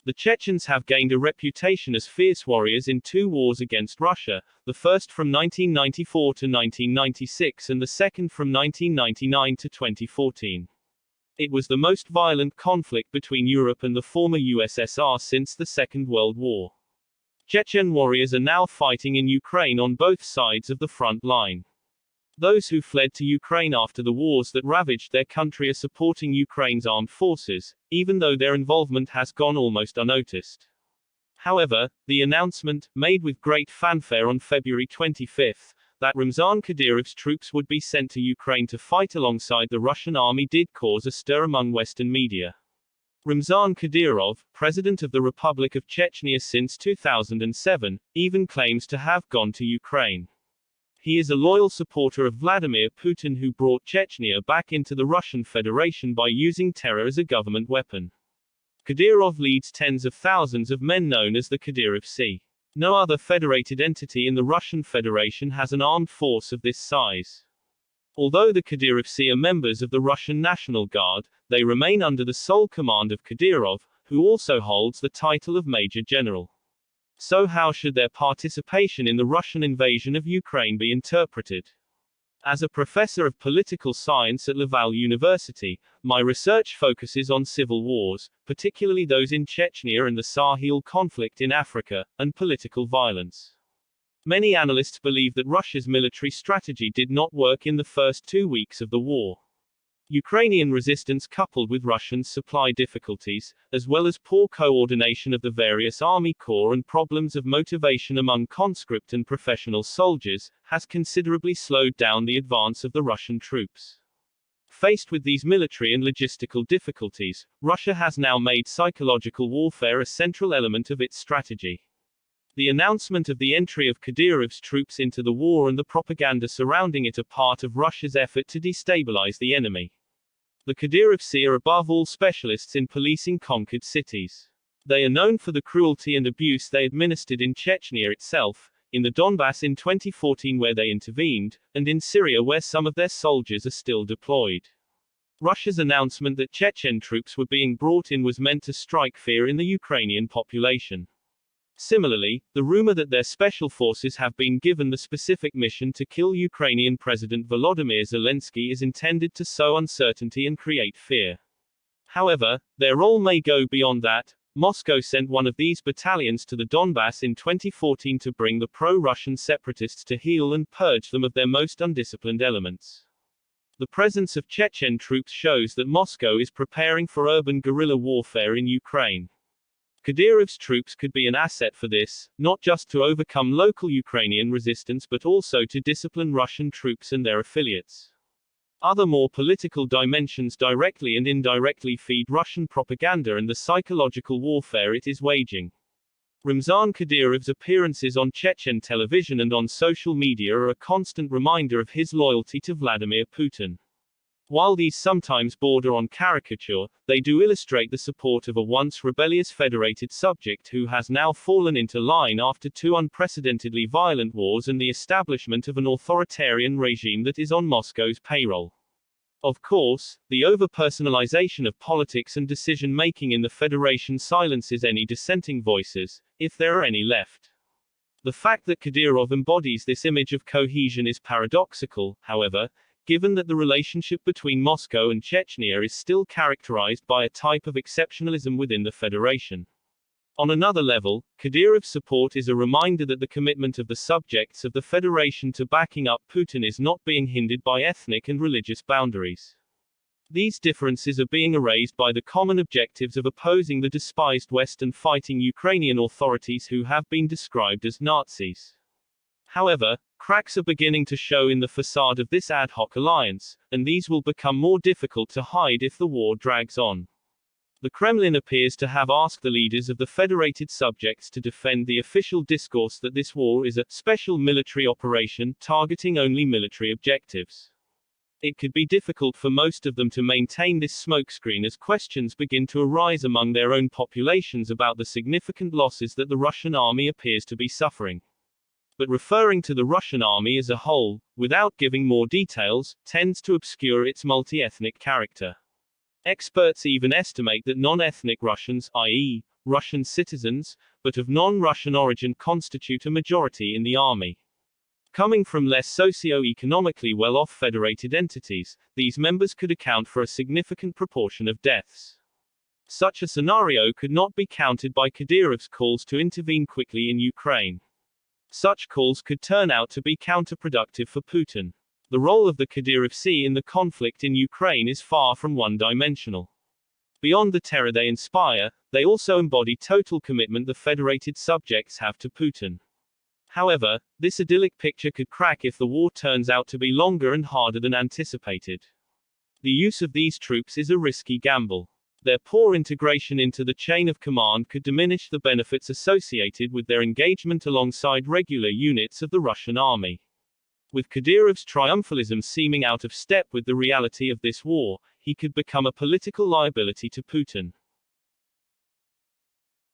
The Chechens have gained a reputation as fierce warriors in two wars against Russia, the first from 1994 to 1996 and the second from 1999 to 2014. It was the most violent conflict between Europe and the former USSR since the Second World War. Chechen warriors are now fighting in Ukraine on both sides of the front line. Those who fled to Ukraine after the wars that ravaged their country are supporting Ukraine's armed forces, even though their involvement has gone almost unnoticed. However, the announcement, made with great fanfare on February 25, that Ramzan Kadyrov's troops would be sent to Ukraine to fight alongside the Russian army did cause a stir among Western media. Ramzan Kadyrov, president of the Republic of Chechnya since 2007, even claims to have gone to Ukraine. He is a loyal supporter of Vladimir Putin, who brought Chechnya back into the Russian Federation by using terror as a government weapon. Kadyrov leads tens of thousands of men known as the Kadyrov Sea. No other federated entity in the Russian Federation has an armed force of this size. Although the Kadyrov Sea are members of the Russian National Guard, they remain under the sole command of Kadyrov, who also holds the title of Major General. So how should their participation in the Russian invasion of Ukraine be interpreted? As a professor of political science at Laval University, my research focuses on civil wars, particularly those in Chechnya and the Sahel conflict in Africa, and political violence. Many analysts believe that Russia's military strategy did not work in the first 2 weeks of the war. Ukrainian resistance coupled with Russian supply difficulties, as well as poor coordination of the various army corps and problems of motivation among conscript and professional soldiers, has considerably slowed down the advance of the Russian troops. Faced with these military and logistical difficulties, Russia has now made psychological warfare a central element of its strategy. The announcement of the entry of Kadyrov's troops into the war and the propaganda surrounding it are part of Russia's effort to destabilize the enemy. The Kadyrov Sea are above all specialists in policing conquered cities. They are known for the cruelty and abuse they administered in Chechnya itself, in the Donbass in 2014 where they intervened, and in Syria where some of their soldiers are still deployed. Russia's announcement that Chechen troops were being brought in was meant to strike fear in the Ukrainian population. Similarly, the rumor that their special forces have been given the specific mission to kill Ukrainian President Volodymyr Zelensky is intended to sow uncertainty and create fear. However, their role may go beyond that. Moscow sent one of these battalions to the Donbass in 2014 to bring the pro-Russian separatists to heel and purge them of their most undisciplined elements. The presence of Chechen troops shows that Moscow is preparing for urban guerrilla warfare in Ukraine. Kadyrov's troops could be an asset for this, not just to overcome local Ukrainian resistance but also to discipline Russian troops and their affiliates. Other more political dimensions directly and indirectly feed Russian propaganda and the psychological warfare it is waging. Ramzan Kadyrov's appearances on Chechen television and on social media are a constant reminder of his loyalty to Vladimir Putin. While these sometimes border on caricature, they do illustrate the support of a once rebellious federated subject who has now fallen into line after 2 unprecedentedly violent wars and the establishment of an authoritarian regime that is on Moscow's payroll. Of course, the over-personalization of politics and decision-making in the Federation silences any dissenting voices, if there are any left. The fact that Kadyrov embodies this image of cohesion is paradoxical, however, given that the relationship between Moscow and Chechnya is still characterized by a type of exceptionalism within the Federation. On another level, Kadyrov's support is a reminder that the commitment of the subjects of the Federation to backing up Putin is not being hindered by ethnic and religious boundaries. These differences are being erased by the common objectives of opposing the despised West and fighting Ukrainian authorities who have been described as Nazis. However, cracks are beginning to show in the facade of this ad hoc alliance, and these will become more difficult to hide if the war drags on. The Kremlin appears to have asked the leaders of the federated subjects to defend the official discourse that this war is a special military operation targeting only military objectives. It could be difficult for most of them to maintain this smokescreen as questions begin to arise among their own populations about the significant losses that the Russian army appears to be suffering. But referring to the Russian army as a whole, without giving more details, tends to obscure its multi-ethnic character. Experts even estimate that non-ethnic Russians, i.e., Russian citizens, but of non-Russian origin constitute a majority in the army. Coming from less socio-economically well-off federated entities, these members could account for a significant proportion of deaths. Such a scenario could not be countered by Kadyrov's calls to intervene quickly in Ukraine. Such calls could turn out to be counterproductive for Putin. The role of the Kadyrov in the conflict in Ukraine is far from one-dimensional. Beyond the terror they inspire, they also embody total commitment the federated subjects have to Putin. However, this idyllic picture could crack if the war turns out to be longer and harder than anticipated. The use of these troops is a risky gamble. Their poor integration into the chain of command could diminish the benefits associated with their engagement alongside regular units of the Russian army. With Kadyrov's triumphalism seeming out of step with the reality of this war, he could become a political liability to Putin.